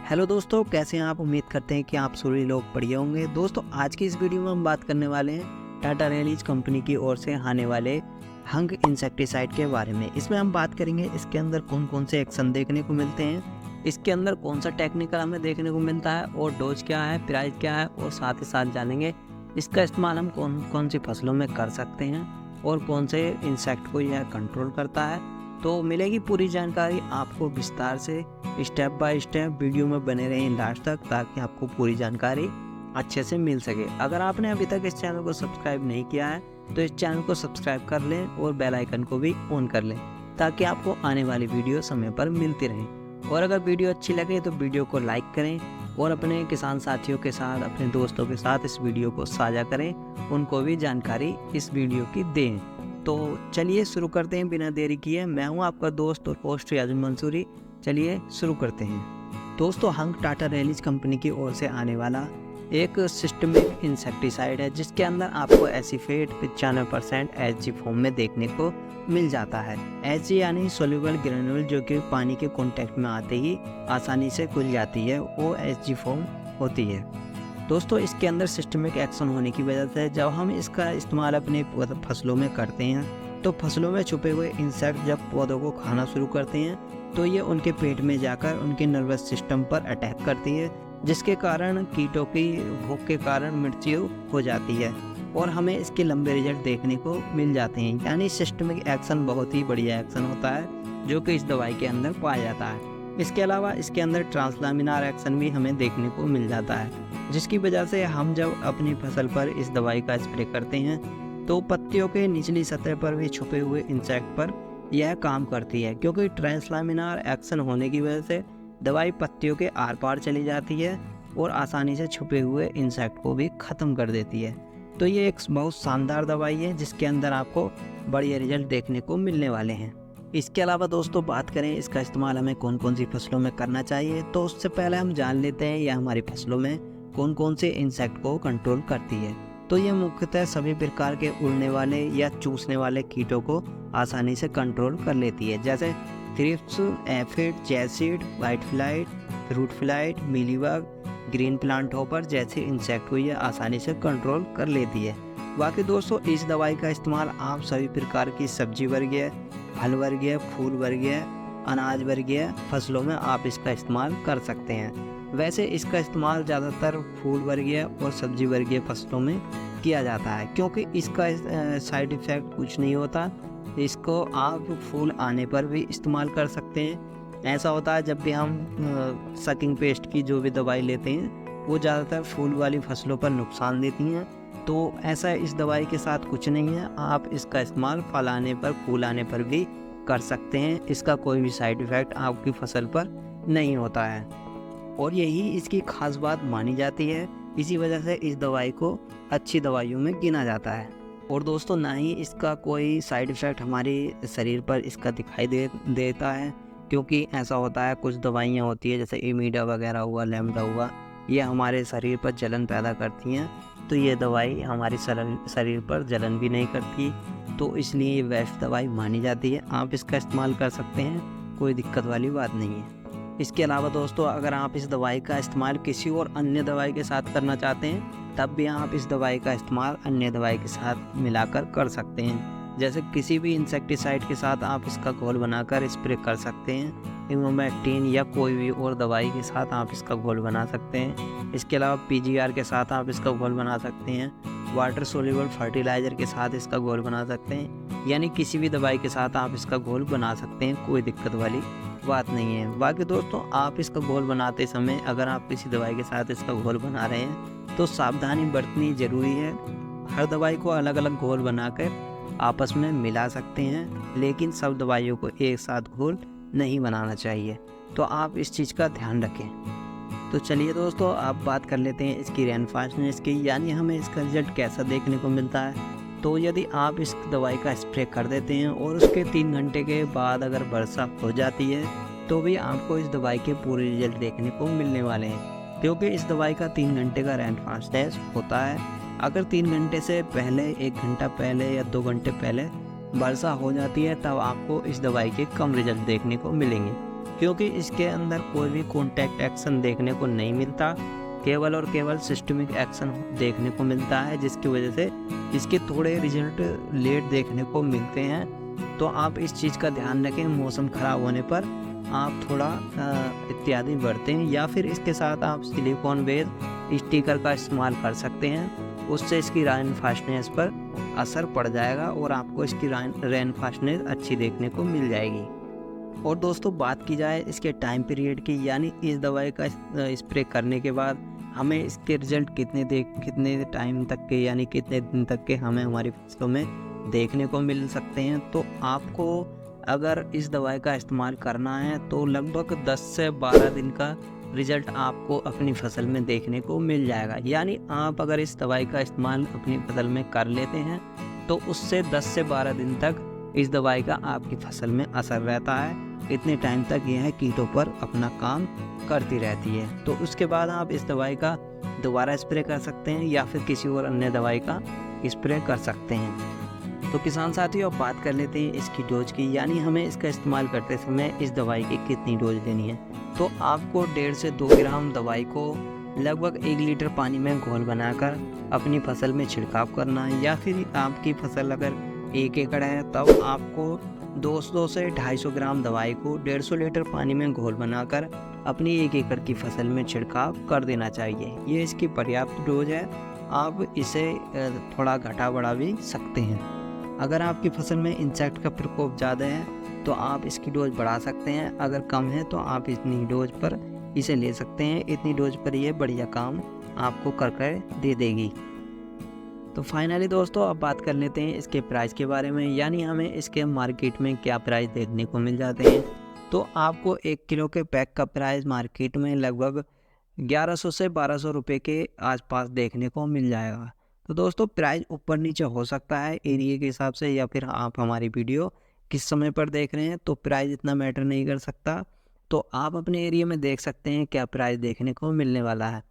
Hello दोस्तों, कैसे हैं आप। उम्मीद करते हैं कि आप सभी लोग बढ़िया होंगे। दोस्तों, आज की इस वीडियो में हम बात करने वाले हैं टाटा रैलीज कंपनी की ओर से आने वाले हंग इंसेक्टिसाइड के बारे में। इसमें हम बात करेंगे इसके अंदर कौन कौन से एक्शन देखने को मिलते हैं, इसके अंदर कौन सा टेक्निकल हमें देखने को मिलता है और डोज क्या है, प्राइस क्या है, और साथ ही साथ जानेंगे इसका इस्तेमाल हम कौन कौन सी फसलों में कर सकते हैं और कौन से इंसेक्ट को यह कंट्रोल करता है। तो मिलेगी पूरी जानकारी आपको विस्तार से, स्टेप बाय स्टेप वीडियो में बने रहें लास्ट तक, ताकि आपको पूरी जानकारी अच्छे से मिल सके। अगर आपने अभी तक इस चैनल को सब्सक्राइब नहीं किया है तो इस चैनल को सब्सक्राइब कर लें और बेल आइकन को भी ऑन कर लें, ताकि आपको आने वाली वीडियो समय पर मिलती रहें। और अगर वीडियो अच्छी लगे तो वीडियो को लाइक करें और अपने किसान साथियों के साथ, अपने दोस्तों के साथ इस वीडियो को साझा करें, उनको भी जानकारी इस वीडियो की दें। तो चलिए शुरू करते हैं बिना देरी किए। मैं हूं आपका दोस्त और होस्ट रियाजुल मंसूरी। चलिए शुरू करते हैं। दोस्तों, हंग टाटा रैलीज कंपनी की ओर से आने वाला एक सिस्टमिक इंसेक्टिसाइड है, जिसके अंदर आपको एसीफेट 95% एचजी फॉर्म में देखने को मिल जाता है। एचजी यानी सोल्यूबल ग्रेन्यूल, जो कि पानी के कांटेक्ट में आते ही आसानी से खुल जाती है, वो एचजी फॉर्म होती है। दोस्तों, इसके अंदर सिस्टमिक एक्शन होने की वजह से जब हम इसका इस्तेमाल अपने फसलों में करते हैं तो फसलों में छुपे हुए इंसेक्ट जब पौधों को खाना शुरू करते हैं तो ये उनके पेट में जाकर उनके नर्वस सिस्टम पर अटैक करती है, जिसके कारण कीटों की भूख के कारण मृत्यु हो जाती है और हमें इसके लंबे रिजल्ट देखने को मिल जाते हैं। यानी सिस्टमिक एक्शन बहुत ही बढ़िया एक्शन होता है जो कि इस दवाई के अंदर पाया जाता है। इसके अलावा इसके अंदर ट्रांसलामिनार एक्शन भी हमें देखने को मिल जाता है, जिसकी वजह से हम जब अपनी फसल पर इस दवाई का स्प्रे करते हैं तो पत्तियों के निचली सतह पर भी छुपे हुए इंसेक्ट पर यह काम करती है, क्योंकि ट्रांसलामिनार एक्शन होने की वजह से दवाई पत्तियों के आर पार चली जाती है और आसानी से छुपे हुए इंसेक्ट को भी ख़त्म कर देती है। तो ये एक बहुत शानदार दवाई है जिसके अंदर आपको बढ़िया रिजल्ट देखने को मिलने वाले हैं। इसके अलावा दोस्तों, बात करें इसका इस्तेमाल हमें कौन कौन सी फसलों में करना चाहिए, तो उससे पहले हम जान लेते हैं यह हमारी फसलों में कौन कौन से इंसेक्ट को कंट्रोल करती है। तो ये मुख्यतः सभी प्रकार के उड़ने वाले या चूसने वाले कीटों को आसानी से कंट्रोल कर लेती है, जैसे thrips, aphid, jassid, white flight, fruit flight, mealybug, green plant hopper जैसे इंसेक्ट को ये आसानी से कंट्रोल कर लेती है। बाकी दोस्तों, इस दवाई का इस्तेमाल आप सभी प्रकार की सब्जी वर्गीय, फल वर्गीय, फूल वर्गीय, अनाज वर्गीय फसलों में आप इसका इस्तेमाल कर सकते हैं। वैसे इसका इस्तेमाल ज़्यादातर फूल वर्गीय और सब्जी वर्गीय फसलों में किया जाता है, क्योंकि इसका साइड इफ़ेक्ट कुछ नहीं होता। इसको आप फूल आने पर भी इस्तेमाल कर सकते हैं। ऐसा होता है जब भी हम सकिंग पेस्ट की जो भी दवाई लेते हैं वो ज़्यादातर फूल वाली फसलों पर नुकसान देती हैं, तो ऐसा इस दवाई के साथ कुछ नहीं है। आप इसका इस्तेमाल फल आने पर, फूल आने पर भी कर सकते हैं। इसका कोई भी साइड इफ़ेक्ट आपकी फसल पर नहीं होता है और यही इसकी खास बात मानी जाती है। इसी वजह से इस दवाई को अच्छी दवाइयों में गिना जाता है। और दोस्तों, ना ही इसका कोई साइड इफ़ेक्ट हमारे शरीर पर इसका दिखाई देता है, क्योंकि ऐसा होता है कुछ दवाइयाँ होती है जैसे इमीडा वगैरह हुआ, लैम्डा हुआ, ये हमारे शरीर पर जलन पैदा करती हैं। तो ये दवाई हमारे शरीर पर जलन भी नहीं करती, तो इसलिए ये बेस्ट दवाई मानी जाती है। आप इसका इस्तेमाल कर सकते हैं, कोई दिक्कत वाली बात नहीं है। इसके अलावा दोस्तों, अगर आप इस दवाई का इस्तेमाल किसी और अन्य दवाई के साथ करना चाहते हैं तब भी आप इस दवाई का इस्तेमाल अन्य दवाई के साथ मिलाकर कर सकते हैं। जैसे किसी भी इंसेक्टिसाइड के साथ आप इसका घोल बनाकर स्प्रे कर सकते हैं। इमामेक्टिन या कोई भी और दवाई के साथ आप इसका घोल बना सकते हैं। इसके अलावा पीजीआर के साथ आप इसका घोल बना सकते हैं। वाटर सोल्यूबल फर्टिलाइज़र के साथ इसका घोल बना सकते हैं। यानी किसी भी दवाई के साथ आप इसका घोल बना सकते हैं, कोई दिक्कत वाली बात नहीं है। बाकी दोस्तों, आप इसका घोल बनाते समय अगर आप किसी दवाई के साथ इसका घोल बना रहे हैं तो सावधानी बरतनी ज़रूरी है। हर दवाई को अलग अलग घोल बनाकर आपस में मिला सकते हैं, लेकिन सब दवाइयों को एक साथ घोल नहीं बनाना चाहिए। तो आप इस चीज़ का ध्यान रखें। तो चलिए दोस्तों, आप बात कर लेते हैं इसकी रेनफास्टनेस की, यानी हमें इसका रिजल्ट कैसा देखने को मिलता है। तो यदि आप इस दवाई का स्प्रे कर देते हैं और उसके 3 घंटे के बाद अगर वर्षा हो जाती है तो भी आपको इस दवाई के पूरे रिजल्ट देखने को मिलने वाले हैं, क्योंकि इस दवाई का 3 घंटे का रेनफास्टनेस होता है। अगर 3 घंटे से पहले, 1 घंटा पहले या 2 घंटे पहले वर्षा हो जाती है तब आपको इस दवाई के कम रिजल्ट देखने को मिलेंगे। क्योंकि इसके अंदर कोई भी कॉन्टैक्ट एक्शन देखने को नहीं मिलता, केवल और केवल सिस्टमिक एक्शन देखने को मिलता है, जिसकी वजह से इसके थोड़े रिजल्ट लेट देखने को मिलते हैं। तो आप इस चीज़ का ध्यान रखें, मौसम ख़राब होने पर आप थोड़ा इत्यादि बरतें, या फिर इसके साथ आप सिलिकॉन बेस्ड स्टिकर का इस्तेमाल कर सकते हैं। उससे इसकी रेन फास्टनेस पर असर पड़ जाएगा और आपको इसकी रेन फास्टनेस अच्छी देखने को मिल जाएगी। और दोस्तों बात की जाए इसके टाइम पीरियड की, यानी इस दवाई का स्प्रे करने के बाद हमें इसके रिजल्ट कितने टाइम तक के, यानी कितने दिन तक के हमें हमारी फसलों में देखने को मिल सकते हैं। तो आपको अगर इस दवाई का इस्तेमाल करना है तो लगभग 10 से 12 दिन का रिजल्ट आपको अपनी फसल में देखने को मिल जाएगा। यानी आप अगर इस दवाई का इस्तेमाल अपनी फसल में कर लेते हैं तो उससे 10 से 12 दिन तक इस दवाई का आपकी फसल में असर रहता है। इतने टाइम तक यह कीटों पर अपना काम करती रहती है। तो उसके बाद आप इस दवाई का दोबारा स्प्रे कर सकते हैं या फिर किसी और अन्य दवाई का स्प्रे कर सकते हैं। तो किसान साथियों अब बात कर लेते हैं इसकी डोज की, यानी हमें इसका इस्तेमाल करते समय इस दवाई की कितनी डोज लेनी है। तो आपको 1.5 से 2 ग्राम दवाई को लगभग 1 लीटर पानी में घोल बनाकर अपनी फसल में छिड़काव करना है। या फिर आपकी फसल अगर 1 एकड़ है तब आपको 200 से 250 ग्राम दवाई को 150 लीटर पानी में घोल बनाकर अपनी 1 एकड़ की फसल में छिड़काव कर देना चाहिए। ये इसकी पर्याप्त डोज है, आप इसे थोड़ा घटा बढ़ा भी सकते हैं। अगर आपकी फसल में इंसेक्ट का प्रकोप ज़्यादा है तो आप इसकी डोज बढ़ा सकते हैं, अगर कम है तो आप इतनी डोज पर इसे ले सकते हैं। इतनी डोज पर ये बढ़िया काम आपको कर दे देगी। तो फाइनली दोस्तों अब बात कर लेते हैं इसके प्राइस के बारे में, यानी हमें इसके मार्केट में क्या प्राइस देखने को मिल जाते हैं। तो आपको 1 किलो के पैक का प्राइस मार्केट में लगभग 1100 से 1200 रुपये के आसपास देखने को मिल जाएगा। तो दोस्तों प्राइस ऊपर नीचे हो सकता है एरिया के हिसाब से, या फिर आप हमारी वीडियो किस समय पर देख रहे हैं तो प्राइस इतना मैटर नहीं कर सकता। तो आप अपने एरिया में देख सकते हैं क्या प्राइस देखने को मिलने वाला है।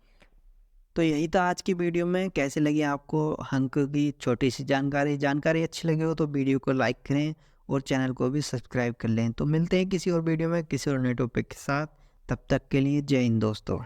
तो यही था आज की वीडियो में। कैसे लगी आपको हंक की छोटी सी जानकारी अच्छी लगी हो तो वीडियो को लाइक करें और चैनल को भी सब्सक्राइब कर लें। तो मिलते हैं किसी और वीडियो में किसी और नए टॉपिक के साथ, तब तक के लिए जय हिंद दोस्तों।